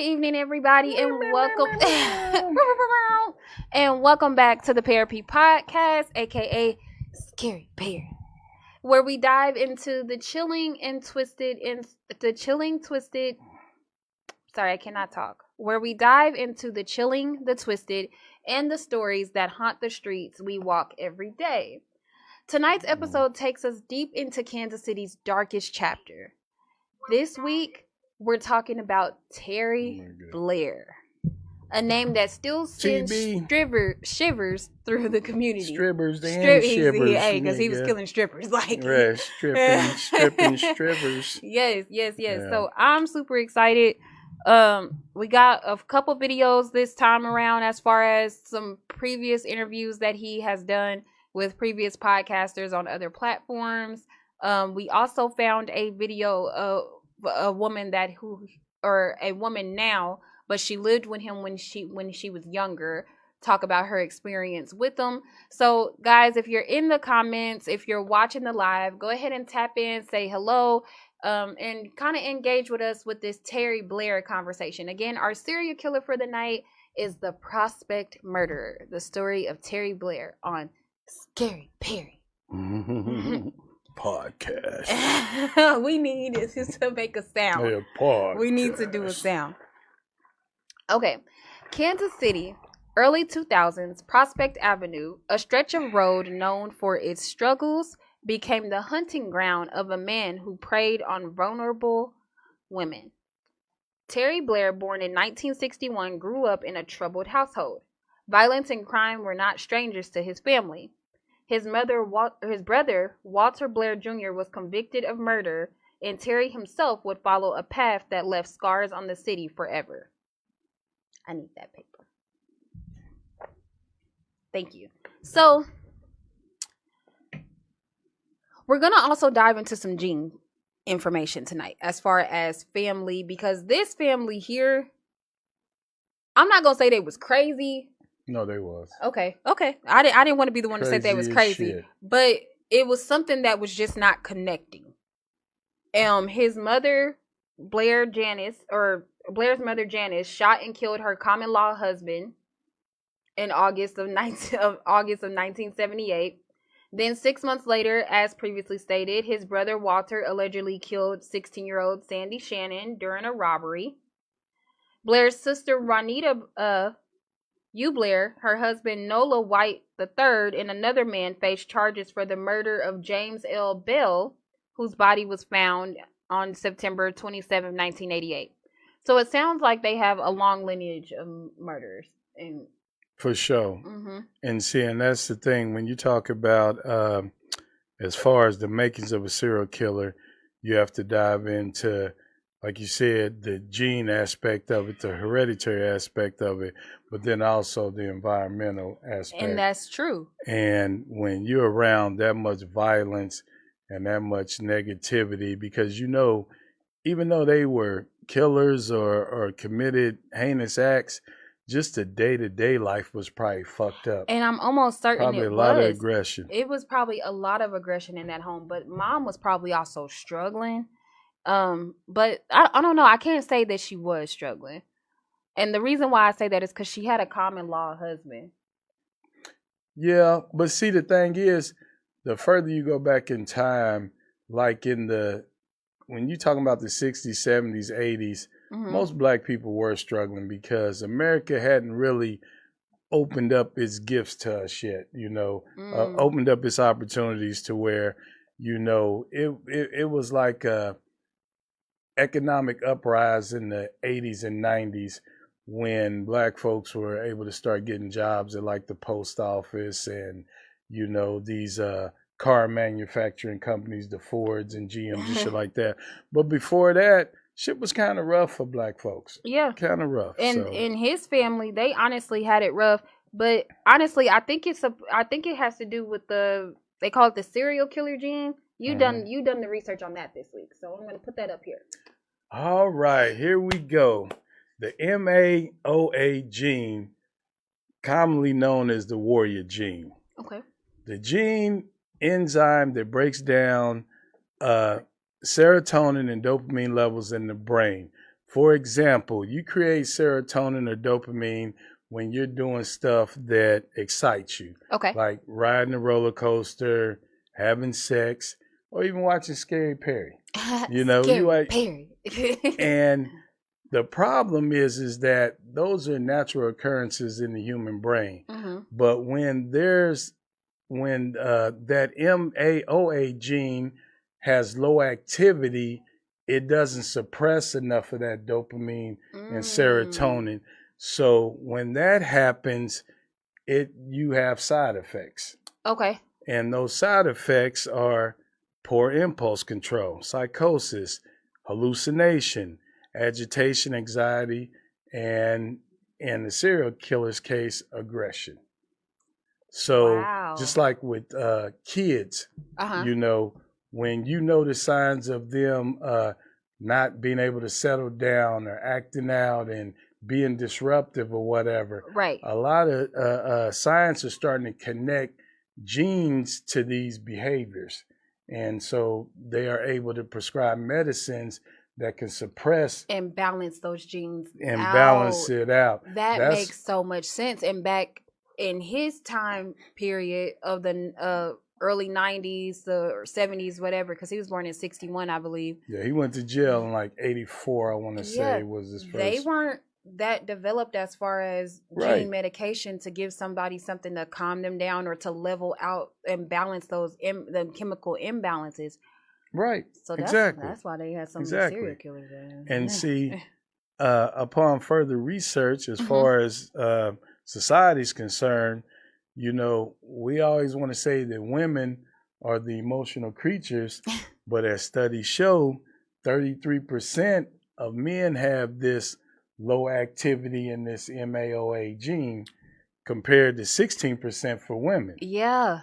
evening, everybody, and welcome and welcome back to the Parre podcast, aka Scary Bear, where we dive into the chilling, twisted. Sorry, I cannot talk. Where we dive into the chilling, the twisted, and the stories that haunt the streets we walk every day. Tonight's episode takes us deep into Kansas City's darkest chapter. This week, we're talking about Terry Blair, a name that still sends shivers through the community. Strippers and shivers. Hey, because he was killing strippers. Right, stripping strippers. Yes. Yeah. So I'm super excited. We got a couple videos this time around as far as some previous interviews that he has done with previous podcasters on other platforms. We also found a video of a woman a woman now, but she lived with him when she was younger. Talk about her experience with him. So, guys, if you're in the comments, if you're watching the live, go ahead and tap in, say hello, and kind of engage with us with this Terry Blair conversation. Again, our serial killer for the night is the Prospect Murderer, the story of Terry Blair on Scary Perry podcast. We need is to make a sound. We need to do a sound. Okay, Kansas City, early 2000s, Prospect Avenue, a stretch of road known for its struggles, became the hunting ground of a man who preyed on vulnerable women. Terry Blair, born in 1961, grew up in a troubled household. Violence and crime were not strangers to his family. His brother, Walter Blair Jr., was convicted of murder, and Terry himself would follow a path that left scars on the city forever. I need that paper. Thank you. So, we're going to also dive into some gene information tonight as far as family, because this family here, I'm not going to say they was crazy. No, they was. Okay. I didn't want to be the one to say they was crazy, shit. But it was something that was just not connecting. His mother, Blair's mother Janice, shot and killed her common law husband in August of 1978. Then 6 months later, as previously stated, his brother Walter allegedly killed 16-year-old Sandy Shannon during a robbery. Blair's sister Ronita Blair, her husband Nola White III, and another man faced charges for the murder of James L. Bell, whose body was found on September 27, 1988. So it sounds like they have a long lineage of murders. For sure. Mm-hmm. And that's the thing. When you talk about as far as the makings of a serial killer, you have to dive into, like you said, the gene aspect of it, the hereditary aspect of it, but then also the environmental aspect. And that's true. And when you're around that much violence and that much negativity, because, even though they were killers or committed heinous acts, just the day-to-day life was probably fucked up. And I'm almost certain probably it a lot was. of aggression. It was probably a lot of aggression in that home, but mom was probably also struggling. But I don't know. I can't say that she was struggling. And the reason why I say that is because she had a common law husband. Yeah, but see, the thing is, the further you go back in time, like when you're talking about the 60s, 70s, 80s, mm-hmm. most black people were struggling because America hadn't really opened up its gifts to us yet, opened up its opportunities to where, it was like a economic uprise in the 80s and 90s when black folks were able to start getting jobs at like the post office and, these car manufacturing companies, the Fords and GMs and shit like that. But before that, shit was kind of rough for black folks. Yeah. Kind of rough. And in his family, they honestly had it rough. But honestly, I think it has to do with they call it the serial killer gene. You done the research on that this week. So I'm going to put that up here. All right, here we go. The MAOA gene, commonly known as the warrior gene. Okay. The gene enzyme that breaks down serotonin and dopamine levels in the brain For example, you create serotonin or dopamine when you're doing stuff that excites you. Okay. Like riding a roller coaster, having sex, or even watching Scary Parry. Scary Parry. And the problem is that those are natural occurrences in the human brain. Mm-hmm. But when that MAOA gene has low activity, it doesn't suppress enough of that dopamine and serotonin. So when that happens, you have side effects. Okay. And those side effects are poor impulse control, psychosis, hallucination, agitation, anxiety, and in the serial killer's case, aggression. So just like with kids, when you know the signs of them not being able to settle down or acting out and being disruptive or whatever, right? A lot of science is starting to connect genes to these behaviors, and so they are able to prescribe medicines that can suppress and balance those genes and balance it out. That makes so much sense. And back in his time period of the early 90s or 70s, whatever, because he was born in 61, I believe. Yeah, he went to jail in like 84, I want to say was his first. They weren't that developed as far as gene medication to give somebody something to calm them down or to level out and balance those the chemical imbalances. Right. So that's why they had so many serial killers. And see, upon further research, as far as society is concerned, we always want to say that women are the emotional creatures, but as studies show, 33% of men have this low activity in this MAOA gene compared to 16% for women. Yeah.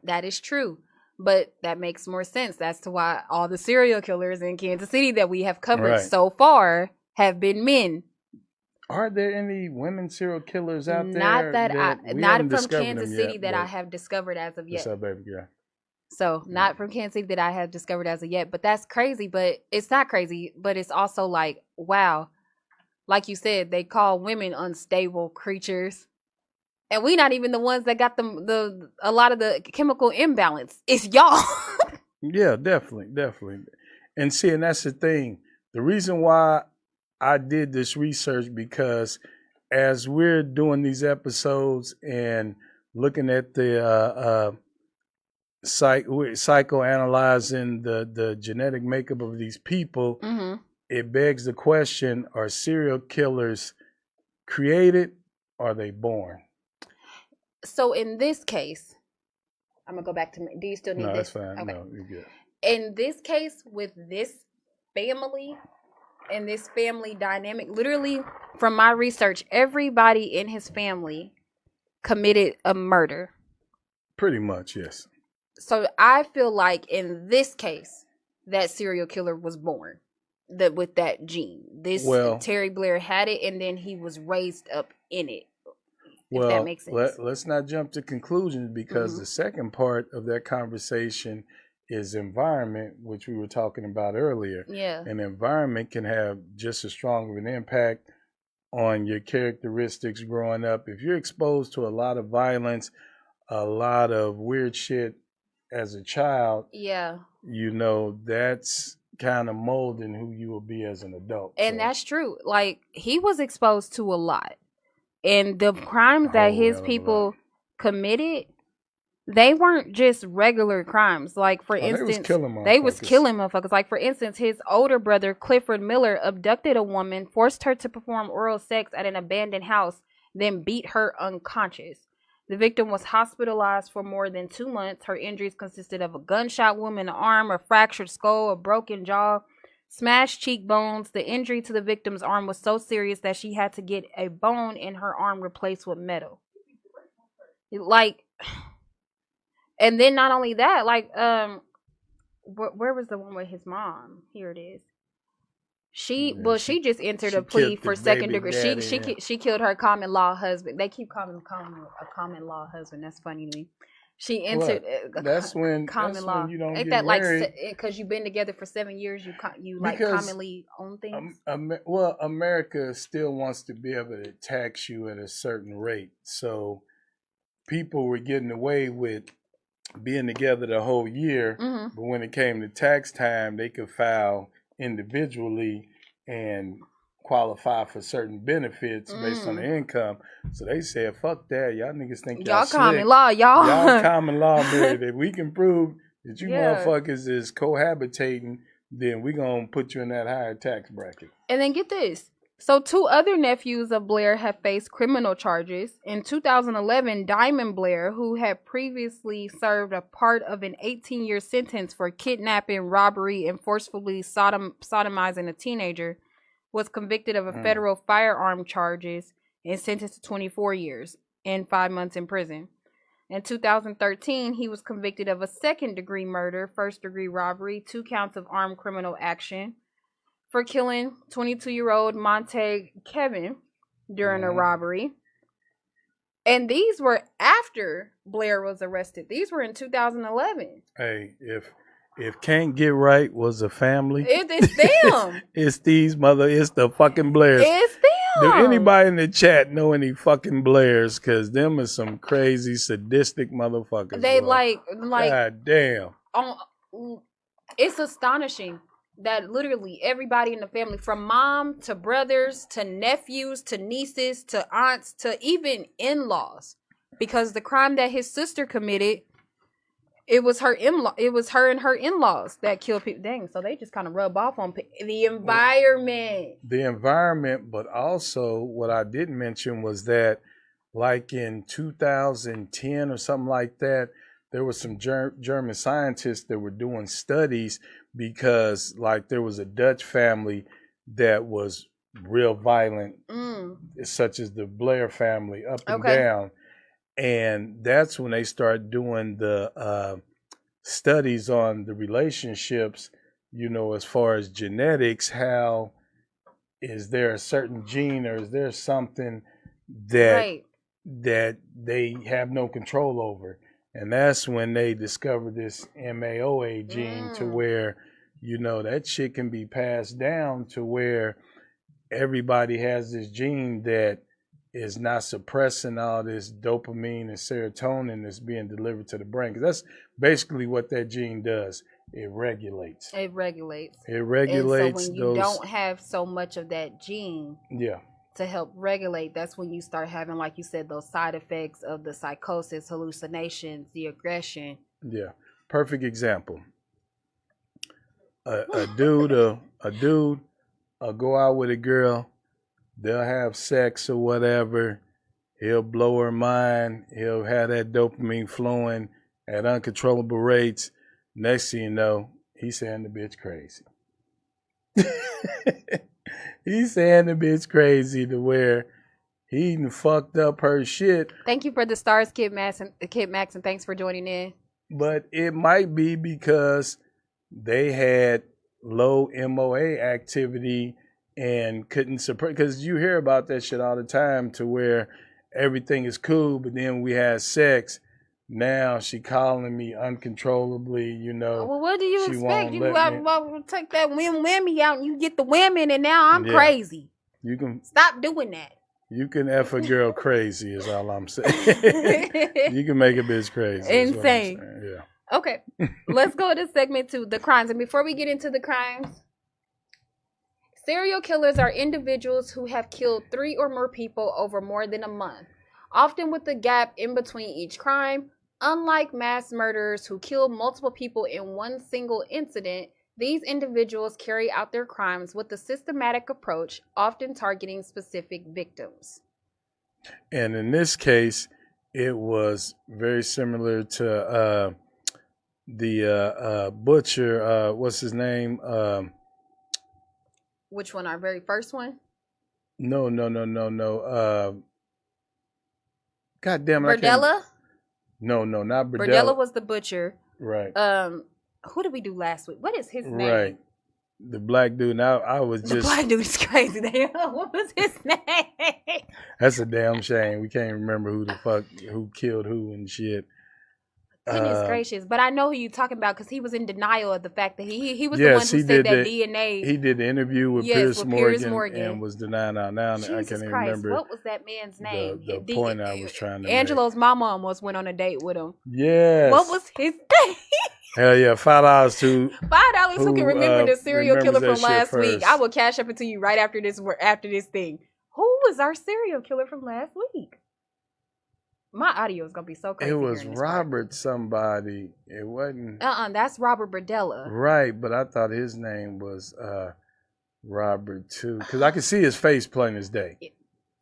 That is true. But that makes more sense. That's to why all the serial killers in Kansas City that we have covered so far have been men. Are there any women serial killers out there? Not from Kansas City that I have discovered as of yet. What's up, baby girl? So not from Kansas City that I have discovered as of yet. But that's crazy. But it's not crazy. But it's also like, wow. Like you said, they call women unstable creatures. And we not even the ones that got a lot of the chemical imbalance. It's y'all. Yeah, definitely. And see, and that's the thing. The reason why I did this research, because as we're doing these episodes and looking at the psychoanalyzing the genetic makeup of these people, it begs the question: are serial killers created? Or are they born? So in this case, I'm gonna go back to. Do you still need this? No, that's fine. Okay. No, you're good. In this case, with this family and this family dynamic, literally from my research, everybody in his family committed a murder. Pretty much, yes. So I feel like in this case, that serial killer was born with that gene. Terry Blair had it, and then he was raised up in it. If that makes sense. Let's not jump to conclusions, because the second part of that conversation is environment, which we were talking about earlier. Yeah. An environment can have just as strong of an impact on your characteristics growing up. If you're exposed to a lot of violence, a lot of weird shit as a child, that's kind of molding who you will be as an adult. And that's true. Like, he was exposed to a lot. And the crimes that his people committed, they weren't just regular crimes. Like, for instance, they was killing motherfuckers. Like, for instance, his older brother, Clifford Miller, abducted a woman, forced her to perform oral sex at an abandoned house, then beat her unconscious. The victim was hospitalized for more than 2 months. Her injuries consisted of a gunshot wound in the arm, a fractured skull, a broken jaw, smashed cheekbones. The injury to the victim's arm was so serious that she had to get a bone in her arm replaced with metal. Like, and then not only that, like, where was the one with his mom? Here it is. She just entered a plea for second degree. She killed her common law husband. They keep calling him a common law husband. That's funny to me. She entered that's when common law. you don't Ain't get that married. like because you've been together for 7 years? You like commonly own things. Well, America still wants to be able to tax you at a certain rate, so people were getting away with being together the whole year, but when it came to tax time, they could file individually and qualify for certain benefits based on the income. So they said, fuck that. Y'all niggas think y'all common law, y'all common law married. If we can prove that you motherfuckers is cohabitating, then we gonna put you in that higher tax bracket. And then get this. So 2 other nephews of Blair have faced criminal charges. In 2011, Diamond Blair, who had previously served a part of an 18-year sentence for kidnapping, robbery, and forcefully sodomizing a teenager, was convicted of a federal firearm charges and sentenced to 24 years and 5 months in prison. In 2013, he was convicted of a second-degree murder, first-degree robbery, 2 counts of armed criminal action, for killing 22-year-old Monte Kevin during a robbery. And these were after Blair was arrested. These were in 2011. Hey, if Can't Get Right was a family, it's them. It's the fucking Blairs. It's them. Do anybody in the chat know any fucking Blairs? Because them are some crazy, sadistic motherfuckers. They bro. like God damn. It's astonishing that literally everybody in the family, from mom to brothers to nephews to nieces to aunts to even in-laws, because the crime that his sister committed, it was her and her in-laws that killed people. Dang, so they just kind of rub off on the environment. The environment, but also what I didn't mention was that, like in 2010 or something like that, there were some German scientists that were doing studies because, like, there was a Dutch family that was real violent, such as the Blair family, up and down. And that's when they start doing the studies on the relationships, as far as genetics. How is there a certain gene, or is there something that they have no control over? And that's when they discovered this MAOA gene, to where, that shit can be passed down to where everybody has this gene that is not suppressing all this dopamine and serotonin that's being delivered to the brain. Because that's basically what that gene does. It regulates. It regulates. And so when you don't have so much of that gene to help regulate, that's when you start having, like you said, those side effects of the psychosis, hallucinations, the aggression. Yeah. Perfect example. A dude will go out with a girl. They'll have sex or whatever. He'll blow her mind. He'll have that dopamine flowing at uncontrollable rates. Next thing you know, he's saying the bitch crazy. He's saying the bitch crazy to where he done fucked up her shit. Thank you for the stars, Kid Max, and thanks for joining in. But it might be because they had low MOA activity and couldn't suppress, because you hear about that shit all the time, to where everything is cool, but then we had sex. Now she calling me uncontrollably, Well, what do you expect? You take that whammy out and you get the women, and now I'm crazy. You can stop doing that. You can F a girl crazy is all I'm saying. You can make a bitch crazy. Insane. Yeah. Okay. Let's go to segment 2, the crimes. And before we get into the crimes, serial killers are individuals who have killed 3 or more people over more than a month, often with a gap in between each crime. Unlike mass murderers who kill multiple people in one single incident, these individuals carry out their crimes with a systematic approach, often targeting specific victims. And in this case, it was very similar to the butcher. What's his name? Which one? Our very first one? No. God damn it. Berdella? No, not Berdella. Berdella was the butcher. Right. Who did we do last week? What is his name? Right. The black dude. Now I was just. The black dude is crazy. What was his name? That's a damn shame. We can't remember who killed who and shit. Goodness gracious! But I know who you're talking about because he was in denial of the fact that he was the one who said that DNA. He did the interview with Piers Morgan and was denying out now. Jesus I can't even Christ, remember what was that man's name? The point I was trying to Angelo's mama almost went on a date with him. Yes. What was his name? Hell yeah, $5 to $5 who can remember the serial killer from last week. I will cash up it to you right after this thing. Who was our serial killer from last week? My audio is gonna be so crazy. It was Robert somebody. It wasn't. That's Robert Berdella. Right, but I thought his name was Robert too, because I could see his face plain as day.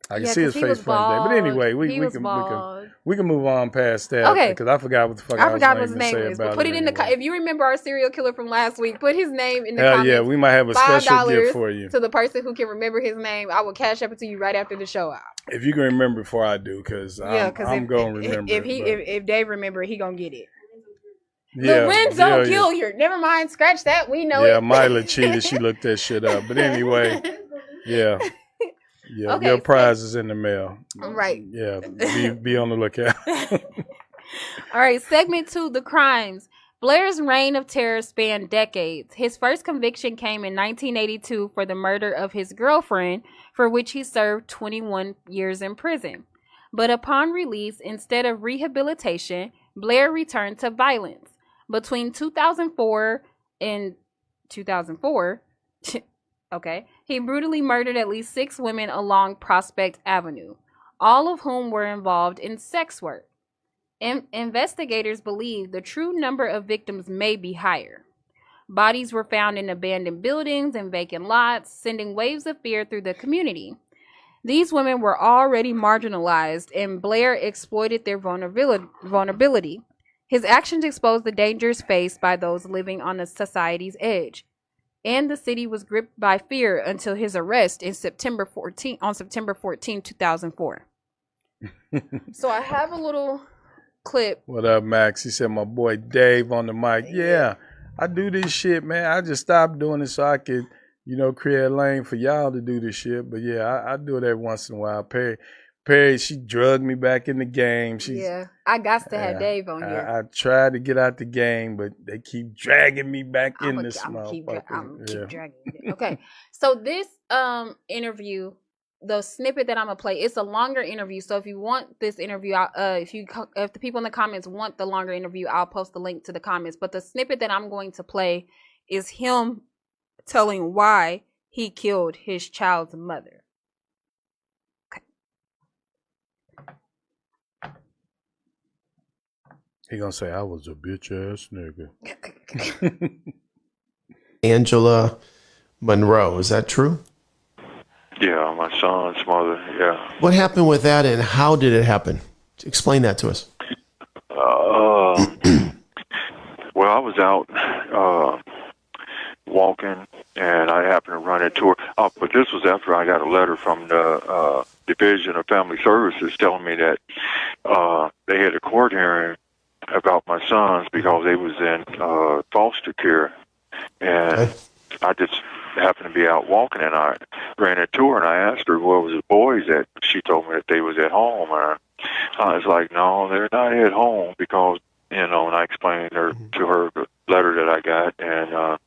I can see his face plain as day. But anyway, we can move on past that. Okay, because I forgot what the fuck I forgot what his name is. But put it in the if you remember our serial killer from last week, put his name in the comments. Hell yeah, we might have a special gift for you. To the person who can remember his name, I will cash up it to you right after the show out. If you can remember before I do, because I'm going to remember. If Dave remember, he gonna get it. Yeah, Lorenzo Gilliard. Never mind, scratch that. We know it. Yeah, Mila cheated. She looked that shit up. But anyway, yeah. Yeah, okay, your prize is in the mail. Right. Yeah, be on the lookout. All right, segment 2, the crimes. Blair's reign of terror spanned decades. His first conviction came in 1982 for the murder of his girlfriend, for which he served 21 years in prison. But upon release, instead of rehabilitation, Blair returned to violence. Between 2004 and 2004, he brutally murdered at least 6 women along Prospect Avenue, all of whom were involved in sex work. Investigators believe the true number of victims may be higher. Bodies were found in abandoned buildings and vacant lots, sending waves of fear through the community. These women were already marginalized, and Blair exploited their vulnerability. His actions exposed the dangers faced by those living on the society's edge. And the city was gripped by fear until his arrest on September 14, 2004. So I have a little clip. What up, Max? He said, my boy Dave on the mic. Yeah, I do this shit, man. I just stopped doing it so I could, create a lane for y'all to do this shit. But yeah, I do it every once in a while. Perry, she drugged me back in the game. I got to have Dave on here. I tried to get out the game, but they keep dragging me back in this motherfucker. I'm keep dragging you. Okay, so this interview, the snippet that I'm gonna play, it's a longer interview. So if you want this interview, if the people in the comments want the longer interview, I'll post the link to the comments. But the snippet that I'm going to play is him telling why he killed his child's mother. He gonna say I was a bitch ass nigga. Angela Monroe, is that true? Yeah, my son's mother, yeah. What happened with that and how did it happen? Explain that to us. Well, I was out walking and I happened to run into her. But this was after I got a letter from the Division of Family Services telling me that they had a court hearing about my sons because they was in foster care. And I just happened to be out walking, and I ran into her, and I asked her where was the boys at. She told me that they was at home, and I was like, no, they're not at home because, and I explained to her the letter that I got, and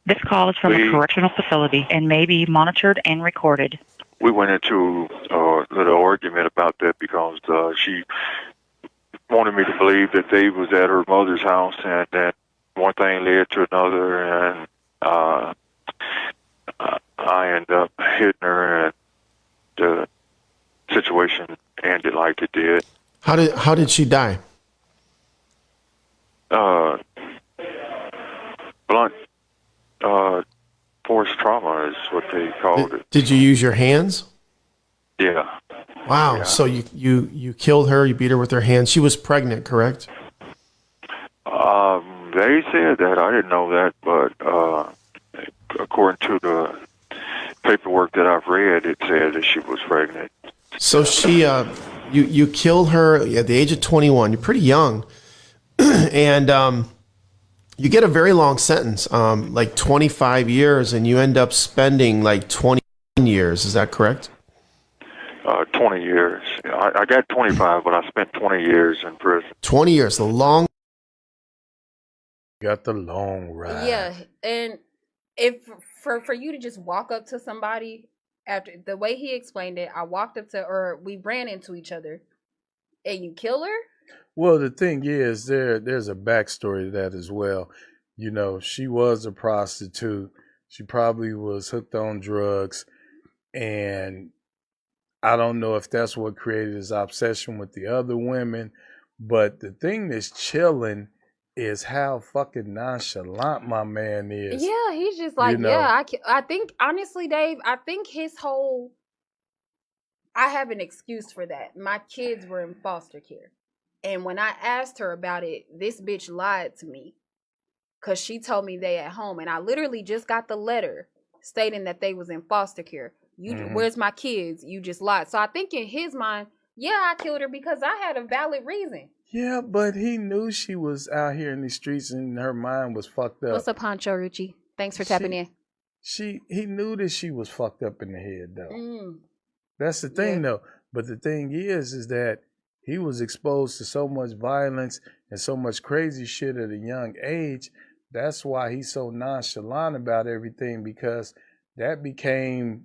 this call is from a correctional facility and may be monitored and recorded. We went into a little argument about that because she wanted me to believe that they was at her mother's house, and then one thing led to another, and I ended up hitting her, and the situation ended like it did. How did she die? Blunt force trauma is what they called it. Did you use your hands? Yeah. Wow. Yeah. So you killed her, you beat her with her hands. She was pregnant, correct? They said that. I didn't know that, but according to the paperwork that I've read, it said that she was pregnant. So she, you killed her at the age of 21. You're pretty young, and you get a very long sentence, like 25 years, and you end up spending like 21 years. Is that correct? 20 years. I got 25, but I spent 20 years in prison. 20 years, the long Got the long ride. Yeah, and if for you to just walk up to somebody after the way he explained it, I walked up to, or we ran into each other, and you kill her. Well, the thing is, there's a backstory to that as well. You know, she was a prostitute. She probably was hooked on drugs, and I don't know if that's what created his obsession with the other women. But the thing that's chilling is how fucking nonchalant my man is. Yeah, he's just like, I think honestly, Dave, I think his whole. I have an excuse for that. My kids were in foster care. And when I asked her about it, this bitch lied to me. Because she told me they at home. And I literally just got the letter stating that they was in foster care. Where's my kids? You just lied. So I think in his mind, yeah, I killed her because I had a valid reason. Yeah, but he knew she was out here in the streets and her mind was fucked up. What's up, Pancho Rucci? Thanks for tapping in. He knew that she was fucked up in the head, though. That's the thing, though. But the thing is that he was exposed to so much violence and so much crazy shit at a young age. That's why he's so nonchalant about everything, because that became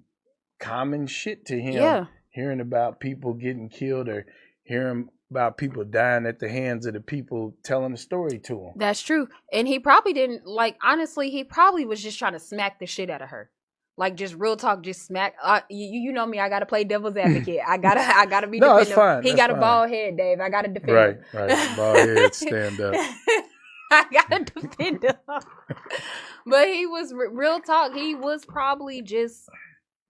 common shit to him. Yeah. Hearing about people getting killed or hearing about people dying at the hands of the people telling the story to him. That's true. And he probably didn't, honestly, he probably was just trying to smack the shit out of her. Like, just real talk, just smack. You know me, I gotta play devil's advocate. I gotta be. No, that's fine. He got a bald head, Dave. I gotta defend him. Right. Bald head, stand up. I gotta defend him. But he was real talk. He was probably just,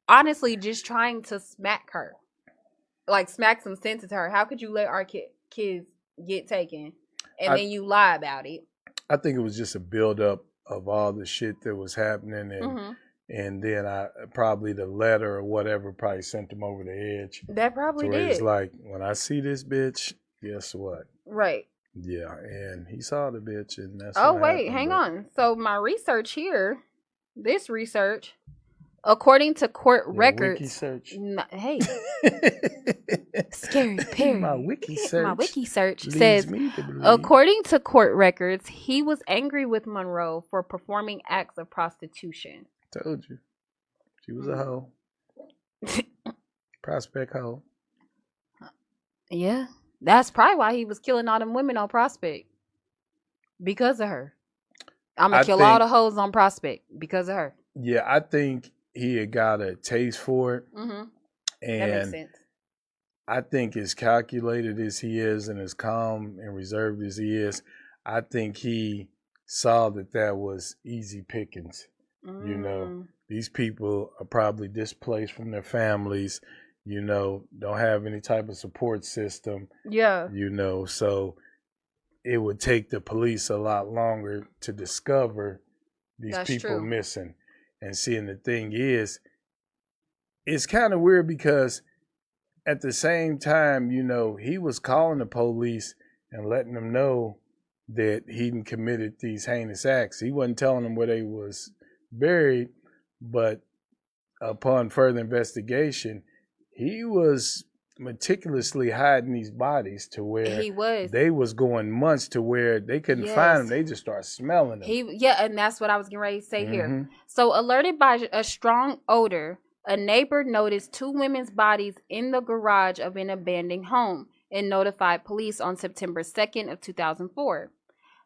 honestly, just trying to smack her, like smack some sense into her. How could you let our kids get taken, and then you lie about it? I think it was just a buildup of all the shit that was happening, and then probably the letter or whatever probably sent him over the edge. That probably did. It's like, when I see this bitch, guess what? Right. Yeah, and he saw the bitch, and that's. Oh wait, hang on. So my research here, this research, according to court records. Wiki search. Hey, scary Perry. My wiki search says, according to court records, he was angry with Monroe for performing acts of prostitution. Told you, she was a hoe. Prospect hoe. Yeah. That's probably why he was killing all them women on Prospect. Because of her. I'm going to kill all the hoes on Prospect because of her. Yeah, I think he had got a taste for it. Mm-hmm. And that makes sense. I think as calculated as he is and as calm and reserved as he is, I think he saw that was easy pickings. You know, these people are probably displaced from their families. You know, don't have any type of support system. Yeah. You know, so it would take the police a lot longer to discover these people missing. And seeing the thing is, it's kind of weird because at the same time, you know, he was calling the police and letting them know that he'd committed these heinous acts. He wasn't telling them where they was buried, but upon further investigation, he was meticulously hiding these bodies to where they was going months to where they couldn't find them. They just start smelling them. And that's what I was getting ready to say here. So alerted by a strong odor, a neighbor noticed two women's bodies in the garage of an abandoned home and notified police on September 2nd of 2004.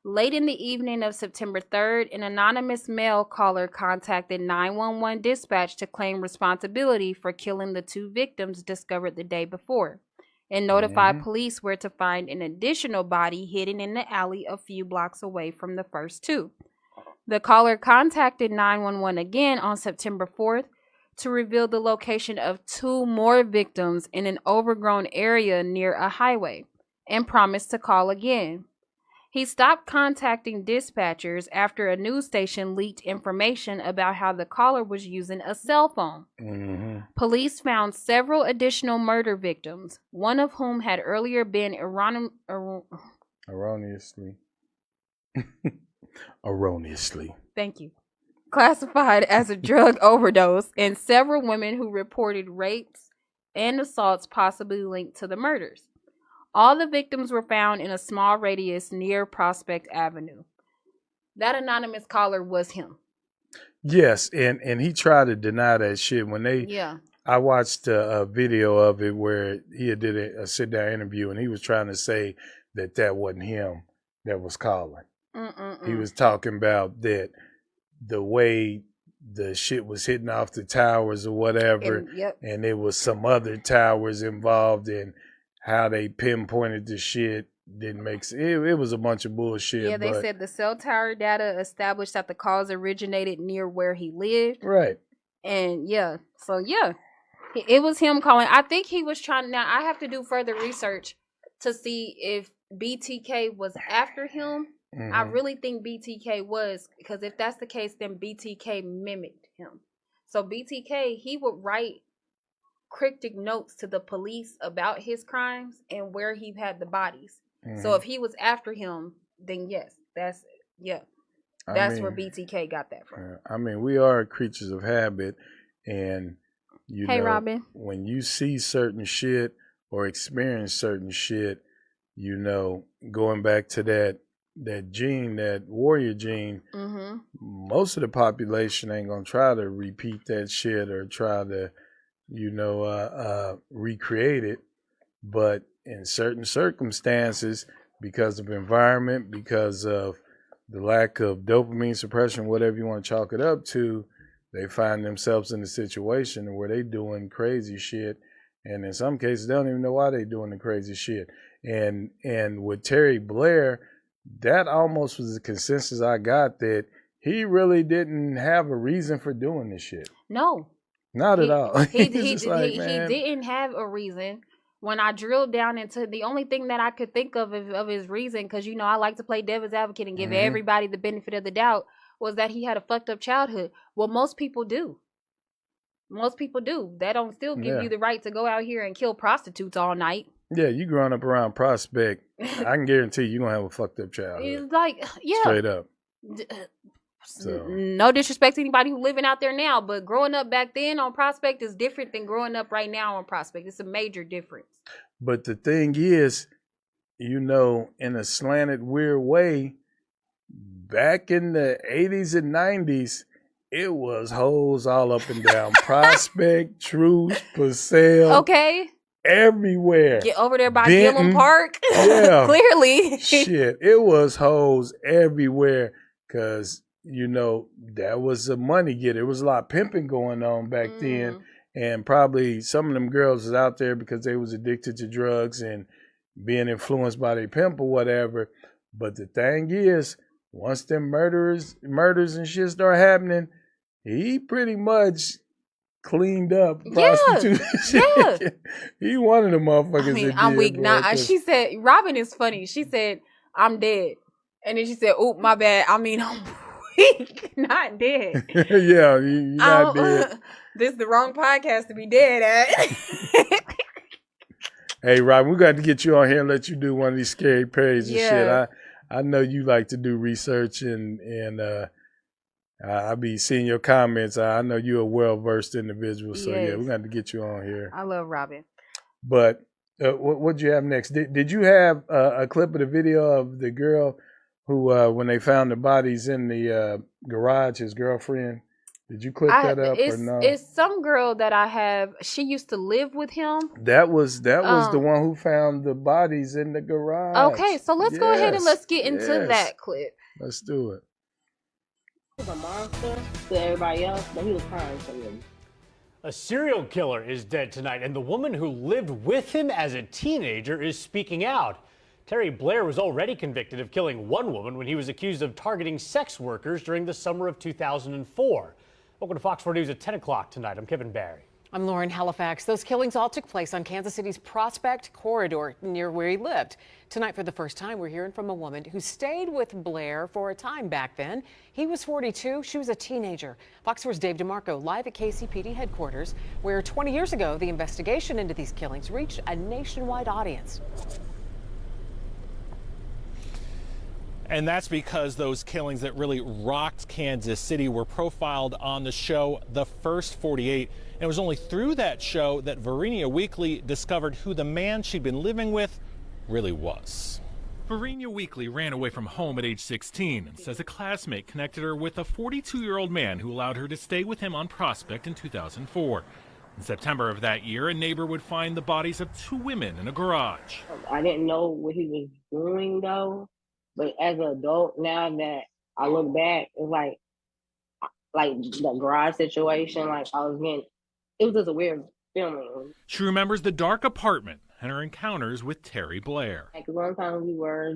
Late in the evening of September 3rd, an anonymous mail caller contacted 911 dispatch to claim responsibility for killing the two victims discovered the day before and notified police where to find an additional body hidden in the alley a few blocks away from the first two. The caller contacted 911 again on September 4th to reveal the location of two more victims in an overgrown area near a highway and promised to call again. He stopped contacting dispatchers after a news station leaked information about how the caller was using a cell phone. Police found several additional murder victims, one of whom had earlier been erroneously. Thank you. Classified as a drug overdose, and several women who reported rapes and assaults possibly linked to the murders. All the victims were found in a small radius near Prospect Avenue. that anonymous caller was him. Yes, and he tried to deny that shit when they. Yeah. I watched a video of it where he did a sit down interview and he was trying to say that wasn't him that was calling. He was talking about that the way the shit was hitting off the towers or whatever, and there was some other towers involved in how they pinpointed the shit. Didn't make sense. It was a bunch of bullshit. Yeah, they said the cell tower data established that the calls originated near where he lived. Right. And it was him calling. I think he was trying. Now I have to do further research to see if BTK was after him. I really think BTK was, because if that's the case, then BTK mimicked him. So BTK, he would write cryptic notes to the police about his crimes and where he had the bodies. So if he was after him, then yes, that's where BTK got that from. I mean, we are creatures of habit, and you know, Robin, when you see certain shit or experience certain shit, you know, going back to that gene, that warrior gene, most of the population ain't gonna try to repeat that shit or try to, you know, recreate it. But in certain circumstances, because of environment, because of the lack of dopamine suppression, whatever you want to chalk it up to, they find themselves in a situation where they doing crazy shit. And in some cases, they don't even know why they doing the crazy shit. And with Terry Blair, that almost was the consensus I got, that he really didn't have a reason for doing this shit. No. Not at all. He didn't have a reason. When I drilled down into the only thing that I could think of his reason, because, you know, I like to play devil's advocate and give everybody the benefit of the doubt, was that he had a fucked up childhood. Well, most people do. Most people do. That don't still give you the right to go out here and kill prostitutes all night. Yeah, you growing up around Prospect, I can guarantee you're going to have a fucked up childhood. It's like, straight up. So. No disrespect to anybody who's living out there now, but growing up back then on Prospect is different than growing up right now on Prospect. It's a major difference. But the thing is, you know, in a slanted, weird way, back in the 80s and 90s, it was hoes all up and down Prospect, Truce, Purcell. Okay. Everywhere. Get over there by Gillum Park. Yeah. Clearly. Shit. It was hoes everywhere, because, you know, that was a money getter. There was a lot of pimping going on back then. And probably some of them girls was out there because they was addicted to drugs and being influenced by their pimp or whatever. But the thing is, once them murders and shit start happening, he pretty much cleaned up prostitution. Yeah. He one of the motherfuckers. I mean, I'm weak. She said, Robin is funny. She said, I'm dead. And then she said, oop, my bad. I mean, I'm weak, not dead. Yeah, you're not dead. This is the wrong podcast to be dead at. Hey, Robin, we got to get you on here and let you do one of these scary parodies and shit. I know you like to do research, and I be seeing your comments. I know you're a well-versed individual, so yeah, we got to get you on here. I love Robin. But what'd you have next? Did you have a clip of the video of the girl who, when they found the bodies in the garage, his girlfriend? Did you clip that up or no? It's some girl that I have. She used to live with him. That was the one who found the bodies in the garage. Okay, so let's go ahead and let's get into that clip. Let's do it. He was a monster to everybody else, but he was kind to them. A serial killer is dead tonight, and the woman who lived with him as a teenager is speaking out. Terry Blair was already convicted of killing one woman when he was accused of targeting sex workers during the summer of 2004. Welcome to Fox 4 News at 10 o'clock tonight. I'm Kevin Barry. I'm Lauren Halifax. Those killings all took place on Kansas City's Prospect Corridor near where he lived. Tonight, for the first time, we're hearing from a woman who stayed with Blair for a time back then. He was 42. She was a teenager. Fox 4's Dave DeMarco live at KCPD headquarters, where 20 years ago, the investigation into these killings reached a nationwide audience. And that's because those killings that really rocked Kansas City were profiled on the show The First 48. And it was only through that show that Verinia Weekly discovered who the man she'd been living with really was. Marinia Weekly ran away from home at age 16 and says a classmate connected her with a 42-year-old man who allowed her to stay with him on Prospect in 2004. In September of that year, a neighbor would find the bodies of 2 women in a garage. I didn't know what he was doing though, but as an adult, now that I look back, it's like the garage situation, like I was getting, it was just a weird feeling. She remembers the dark apartment and her encounters with Terry Blair. Like one time we were,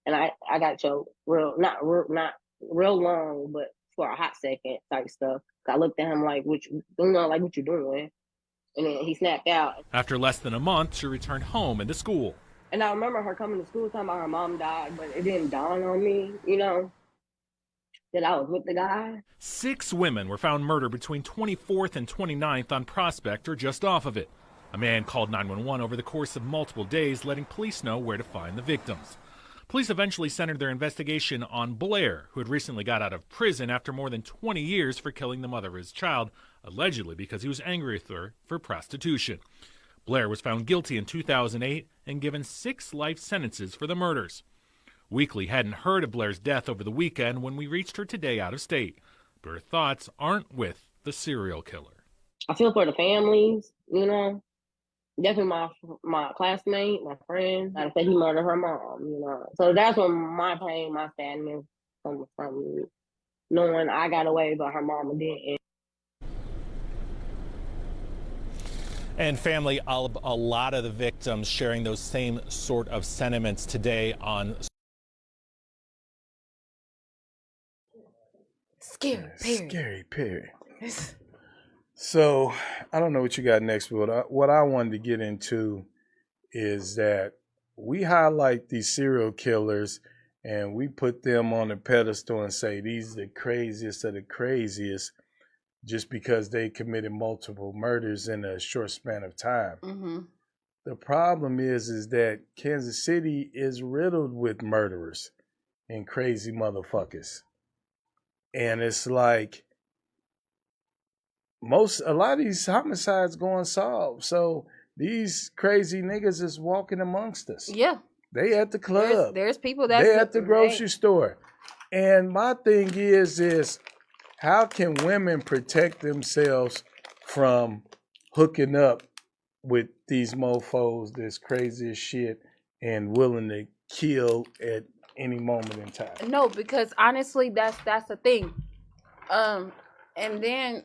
and I got choked not real long, but for a hot second type stuff. I looked at him like, what you doing? And then he snapped out. After less than a month, she returned home and to school. And I remember her coming to school talking about her mom died, but it didn't dawn on me, that I was with the guy. 6 women were found murdered between 24th and 29th on Prospect or just off of it. A man called 911 over the course of multiple days, letting police know where to find the victims. Police eventually centered their investigation on Blair, who had recently got out of prison after more than 20 years for killing the mother of his child, allegedly because he was angry with her for prostitution. Blair was found guilty in 2008 and given 6 life sentences for the murders. Weekly hadn't heard of Blair's death over the weekend when we reached her today out of state, but her thoughts aren't with the serial killer. I feel for the families, Definitely my classmate, my friend. Like I said, he murdered her mom, So that's where my pain, my sadness comes from, knowing I got away, but her mama didn't. And family, a lot of the victims sharing those same sort of sentiments today on Scary Perry. So I don't know what you got next, but what I wanted to get into is that we highlight these serial killers and we put them on a pedestal and say these are the craziest of the craziest just because they committed multiple murders in a short span of time. Mm-hmm. The problem is that Kansas City is riddled with murderers and crazy motherfuckers. And it's like a lot of these homicides go unsolved. So these crazy niggas is walking amongst us. Yeah. They at the club. There's people that they at the grocery store. And my thing is how can women protect themselves from hooking up with these mofos that's crazy as shit and willing to kill at any moment in time? No, because honestly, that's the thing. And then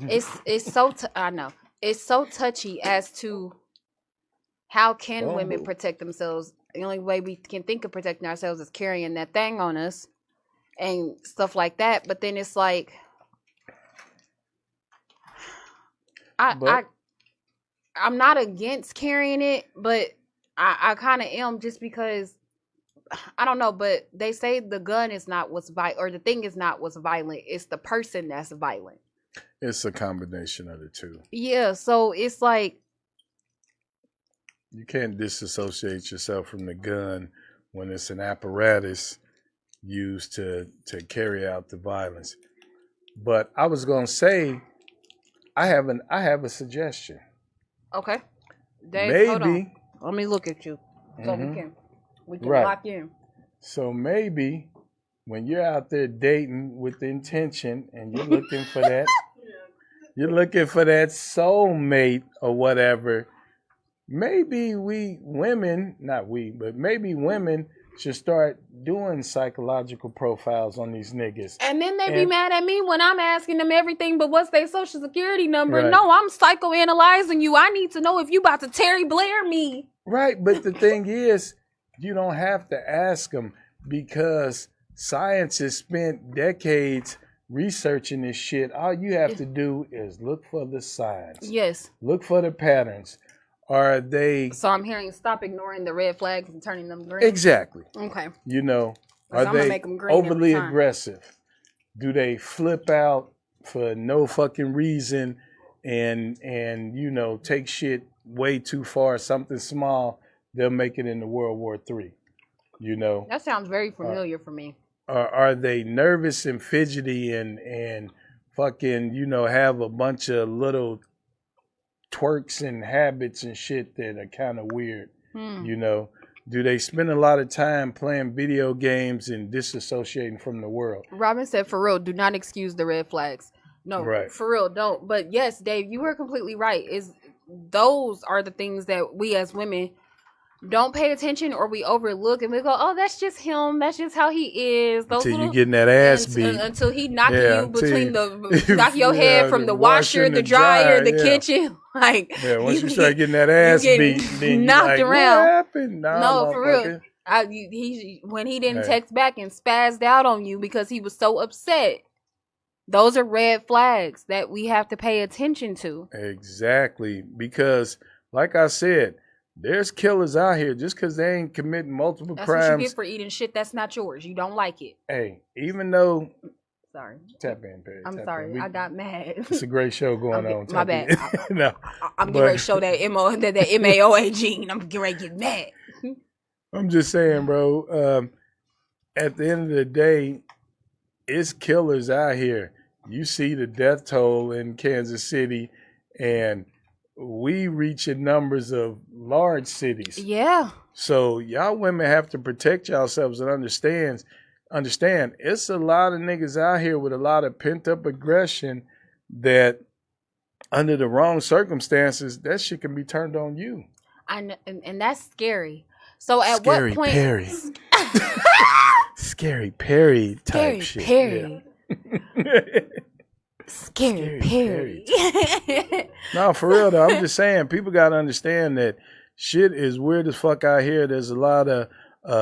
it's so I know it's so touchy as to how can women protect themselves. The only way we can think of protecting ourselves is carrying that thing on us and stuff like that. But then it's like I'm not against carrying it, but I kind of am, just because I don't know, but they say the gun is not what's or the thing is not what's violent. It's the person that's violent. It's a combination of the two. Yeah, so it's like you can't disassociate yourself from the gun when it's an apparatus used to carry out the violence. But I was gonna say, I have a suggestion. Okay, Dave, maybe. Hold on. Let me look at you so we can right. lock in. So maybe when you're out there dating with the intention and you're looking for that, you're looking for that soulmate or whatever, maybe women should start doing psychological profiles on these niggas. And then they be mad at me when I'm asking them everything but what's their social security number. Right. No, I'm psychoanalyzing you. I need to know if you about to Terry Blair me. Right, but the thing is, you don't have to ask them, because science has spent decades researching this shit. All you have to do is look for the signs. Yes. Look for the patterns. Are they... So I'm hearing stop ignoring the red flags and turning them green. Exactly. Okay. Are they overly aggressive? Do they flip out for no fucking reason and take shit way too far? Something small, they'll make it into World War III. That sounds very familiar for me. Are they nervous and fidgety and fucking, have a bunch of little twerks and habits and shit that are kind of weird? You know, do they spend a lot of time playing video games and disassociating from the world? Robin said, for real, do not excuse the red flags. No, for real, don't. But yes, Dave, you were completely right. Those are the things that we as women don't pay attention, or we overlook, and we go, "Oh, that's just him. That's just how he is." Those until you getting that ass beat. Until he knocking you between knock your head from the washer, the dryer, the kitchen. Like once you start getting that ass beat, then knocked like, around. What happened? No, for real. When he didn't text back and spazzed out on you because he was so upset. Those are red flags that we have to pay attention to. Exactly, because like I said, there's killers out here just because they ain't committing multiple crimes. That's what you get for eating shit that's not yours. You don't like it. Hey, even though... Sorry. Tap in, Perry. I'm sorry. I got mad. It's a great show going on. My bad. No, I'm getting ready to show that MAOA gene. I'm getting ready to get mad. I'm just saying, bro, at the end of the day, it's killers out here. You see the death toll in Kansas City, and we reaching numbers of large cities. Yeah. So y'all women have to protect yourselves and understand it's a lot of niggas out here with a lot of pent up aggression that under the wrong circumstances, that shit can be turned on you. And that's scary. So at what point? Perry. Scary Perry type shit. Perry. Yeah. Scary Perry. No, for real though. I'm just saying, people got to understand that shit is weird as fuck out here. There's a lot of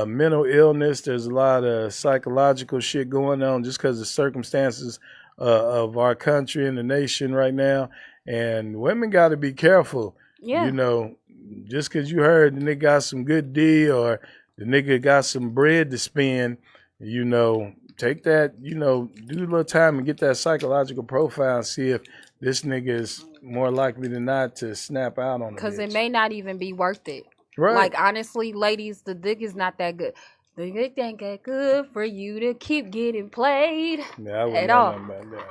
mental illness. There's a lot of psychological shit going on just because of circumstances of our country and the nation right now. And women got to be careful. Yeah. You know, just because you heard the nigga got some good D or the nigga got some bread to spend, you know, take that, you know, do a little time and get that psychological profile and see if this nigga is more likely than not to snap out on it. Because it may not even be worth it. Right. Like, honestly, ladies, the dick is not that good. The dick ain't that good for you to keep getting played at all.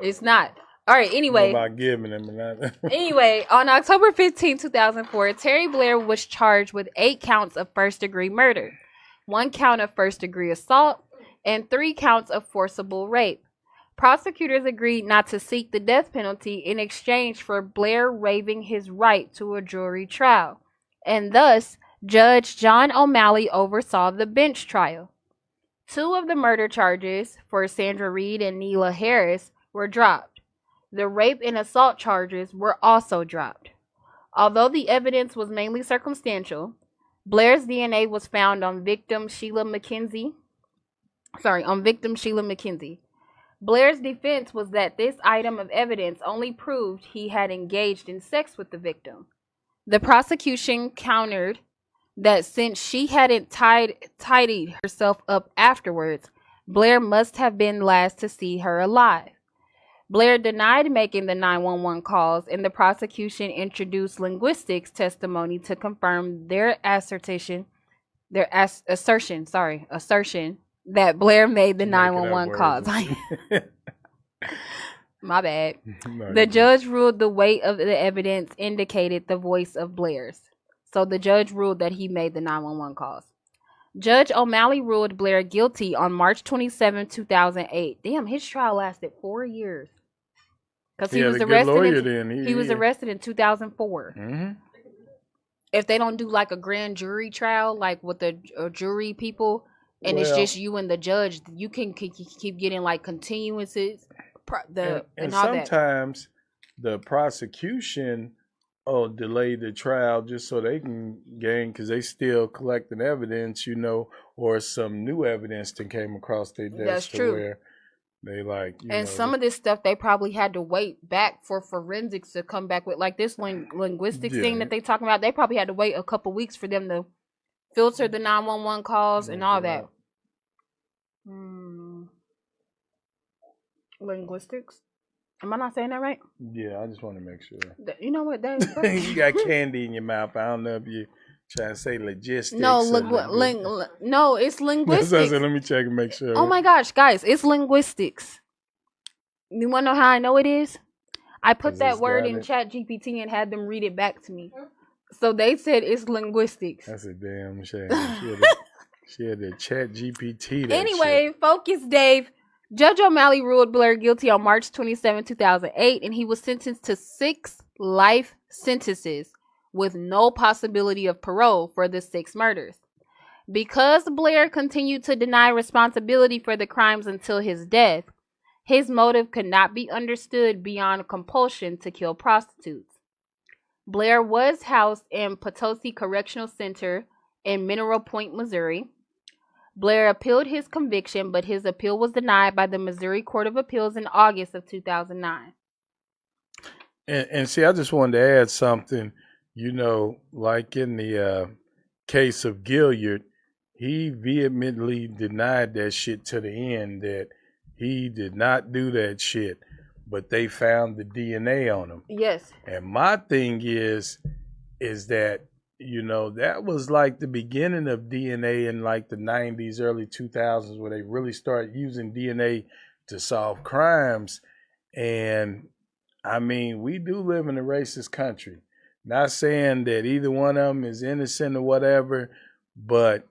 It's not. All right, anyway. About giving him and Anyway, on October 15, 2004, Terry Blair was charged with 8 counts of first-degree murder, 1 count of first-degree assault, and 3 counts of forcible rape. Prosecutors agreed not to seek the death penalty in exchange for Blair waiving his right to a jury trial, and thus Judge John O'Malley oversaw the bench trial. 2 of the murder charges for Sandra Reed and Neela Harris were dropped. The rape and assault charges were also dropped. Although the evidence was mainly circumstantial, Blair's DNA was found on victim Sheila McKenzie. Blair's defense was that this item of evidence only proved he had engaged in sex with the victim. The prosecution countered that since she hadn't tidied herself up afterwards, Blair must have been last to see her alive. Blair denied making the 911 calls, and the prosecution introduced linguistics testimony to confirm their assertion that Blair made the 911 calls. My bad. The judge ruled the weight of the evidence indicated the voice of Blair's. So the judge ruled that he made the 911 calls. Judge O'Malley ruled Blair guilty on March 27, 2008. Damn, his trial lasted 4 years. Because he was arrested. He was arrested in 2004. Mm-hmm. If they don't do like a grand jury trial, like with the jury people, and it's just you and the judge, you can keep getting like continuances. And sometimes the prosecution delay the trial just so they can gain, because they still collecting evidence, you know, or some new evidence that came across their desk. That's true. Where they some of this stuff they probably had to wait back for forensics to come back with, like this linguistics thing that they talking about. They probably had to wait a couple weeks for them to filter the 911 calls and all that. Linguistics. Am I not saying that right? Yeah, I just want to make sure. You know what? You got candy in your mouth. I don't know if you trying to say logistics. No, no, it's linguistics. Let me check and make sure. Oh my gosh, guys, it's linguistics. You want to know how I know it is? I put that word in ChatGPT and had them read it back to me. So they said it's linguistics. That's a damn shame. She had to chat GPT that Anyway, shit. focus, Dave. Judge O'Malley ruled Blair guilty on March 27, 2008, and he was sentenced to 6 life sentences with no possibility of parole for the 6 murders. Because Blair continued to deny responsibility for the crimes until his death, his motive could not be understood beyond compulsion to kill prostitutes. Blair was housed in Potosi Correctional Center in Mineral Point, Missouri. Blair appealed his conviction, but his appeal was denied by the Missouri Court of Appeals in August of 2009. And see, I just wanted to add something. You know, like in the case of Gilliard, he vehemently denied that shit to the end, that he did not do that shit, but they found the DNA on him. Yes. And my thing is that, you know, that was like the beginning of DNA in like the 90s, early 2000s, where they really started using DNA to solve crimes. And I mean, we do live in a racist country. Not saying that either one of them is innocent or whatever, but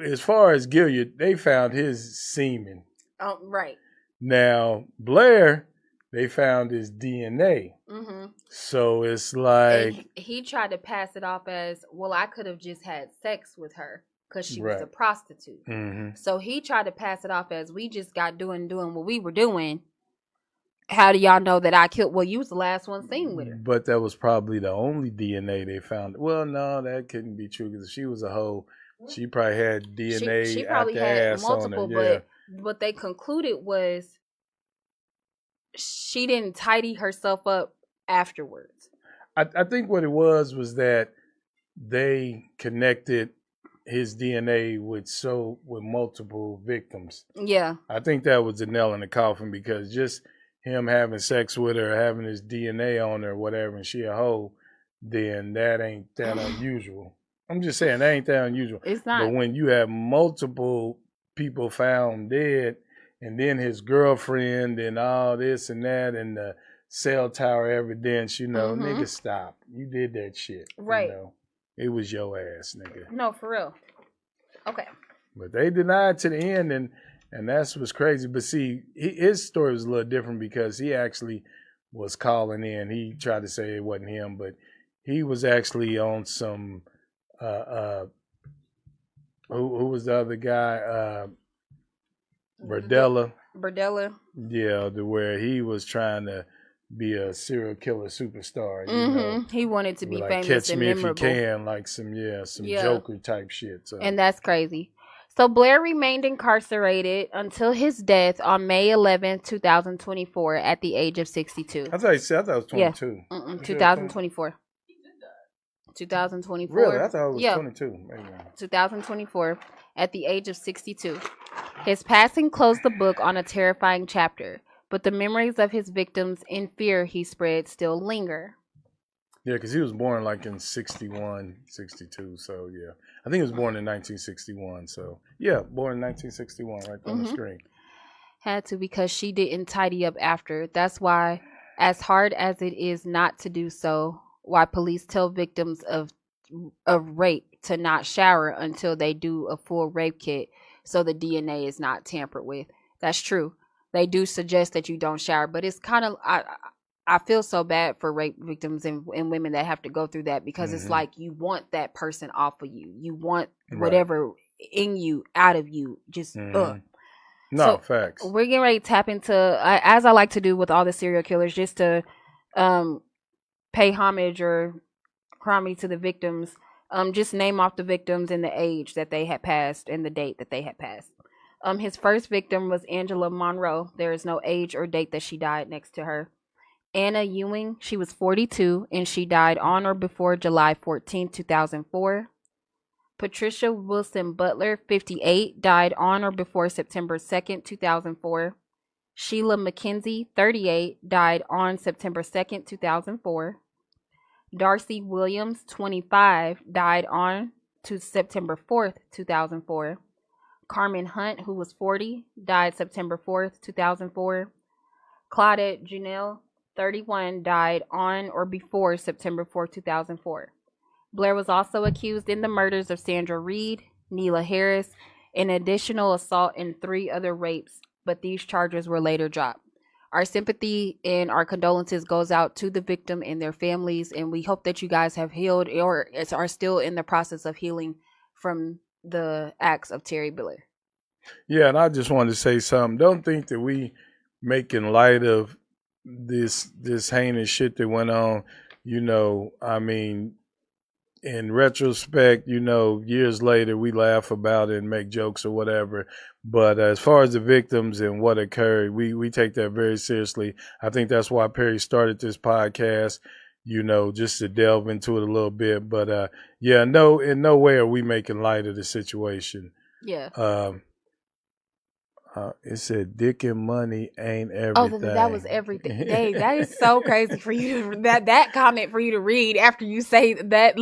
as far as Gilliard, they found his semen. Oh, right. Now, Blair, they found his DNA. Mm-hmm. So it's like... He tried to pass it off as, well, I could have just had sex with her because she was a Right. prostitute. Mm-hmm. So he tried to pass it off as, we just got doing what we were doing. How do y'all know that I killed? Well, you was the last one seen with her. But that was probably the only DNA they found. Well, no, that couldn't be true because if she was a hoe, she probably had DNA She out probably the had ass multiple, on her. Yeah. but what they concluded was she didn't tidy herself up afterwards. I think what it was that they connected his DNA with multiple victims. Yeah. I think that was the nail in the coffin, because just him having sex with her, having his DNA on her, or whatever, and she a hoe, then that ain't that unusual. I'm just saying that ain't that unusual. It's not. But when you have multiple people found dead, and then his girlfriend and all this and that, and the cell tower evidence, you know, nigga, stop. You did that shit. Right. You know? It was your ass, nigga. No, for real. Okay. But they denied to the end, and that's what's crazy. But see, his story was a little different because he actually was calling in. He tried to say it wasn't him, but he was actually on some, who was the other guy? Berdella. Yeah, to where he was trying to be a serial killer superstar. You know? He wanted to be like, famous catch and me memorable. If you can, like some Joker type shit. So. And that's crazy. So Blair remained incarcerated until his death on May 11, 2024, at the age of 62. I thought it was 22. Yeah. 2024. 2024. Really? I thought it was 22. Maybe. 2024, at the age of 62. His passing closed the book on a terrifying chapter, but the memories of his victims and fear he spread still linger. Yeah, because he was born like in 61, 62. So, yeah. I think he was born in 1961. So, yeah, born in 1961, right there on the screen. Had to, because she didn't tidy up after. That's why, as hard as it is not to do so, why police tell victims of rape to not shower until they do a full rape kit so the DNA is not tampered with. That's true. They do suggest that you don't shower, but it's kind of, I feel so bad for rape victims and women that have to go through that, because it's like you want that person off of you. You want whatever in you out of you. Just, No, so facts. We're getting ready to tap into, as I like to do with all the serial killers, just to pay homage or homage to the victims. Just name off the victims and the age that they had passed and the date that they had passed. His first victim was Angela Monroe. There is no age or date that she died next to her. Anna Ewing, she was 42, and she died on or before July 14, 2004. Patricia Wilson Butler, 58, died on or before September 2nd, 2004. Sheila McKenzie, 38, died on September 2nd, 2004. Darcy Williams, 25, died on to September 4th, 2004. Carmen Hunt, who was 40, died September 4th, 2004. Claudette Janelle, 31, died on or before September 4, 2004. Blair was also accused in the murders of Sandra Reed, Neela Harris, and additional assault and 3 other rapes, but these charges were later dropped. Our sympathy and our condolences goes out to the victim and their families, and we hope that you guys have healed or are still in the process of healing from the acts of Terry Blair. Yeah, and I just wanted to say something. Don't think that we making light of this heinous shit that went on. I mean, in retrospect, years later, we laugh about it and make jokes or whatever. But as far as the victims and what occurred, we take that very seriously. I think that's why Parre started this podcast, just to delve into it a little bit. But in no way are we making light of the situation. Yeah. It said dick and money ain't everything. Oh, that was everything. Dave, that is so crazy for you to, that comment for you to read after you say that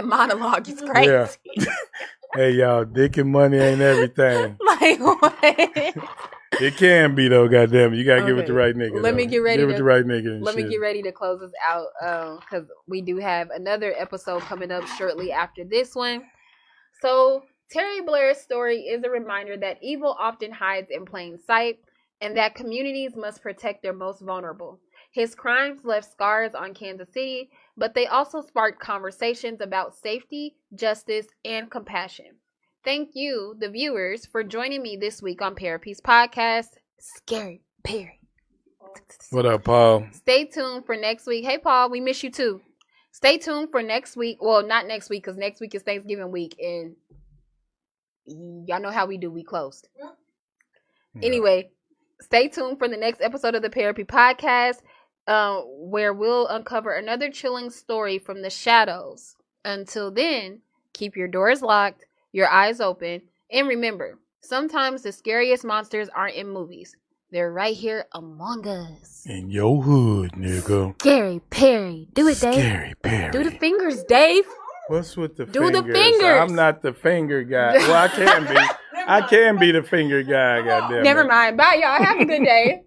monologue is crazy. Yeah. Hey y'all, dick and money ain't everything. Like what? It can be though, goddamn it. You gotta give it the right nigga. Let me get ready. Give it the right nigga. Let me get ready to close this out because we do have another episode coming up shortly after this one. So Terry Blair's story is a reminder that evil often hides in plain sight and that communities must protect their most vulnerable. His crimes left scars on Kansas City, but they also sparked conversations about safety, justice, and compassion. Thank you, the viewers, for joining me this week on Parre Peace Podcast. Scary Parre. What up, Paul? Stay tuned for next week. Hey, Paul, we miss you too. Stay tuned for next week. Well, not next week, because next week is Thanksgiving week, and y'all know how we do. We closed. Yeah. Anyway, stay tuned for the next episode of the Parre Peace Podcast, where we'll uncover another chilling story from the shadows. Until then, keep your doors locked, your eyes open, and remember, sometimes the scariest monsters aren't in movies. They're right here among us. In your hood, nigga. Scary Parre. Do it, Dave. Scary Parre. Do the fingers, Dave. What's with the fingers? Do the fingers. I'm not the finger guy. Well, I can be. I can be the finger guy, goddamn. Never mind. Bye, y'all. Have a good day.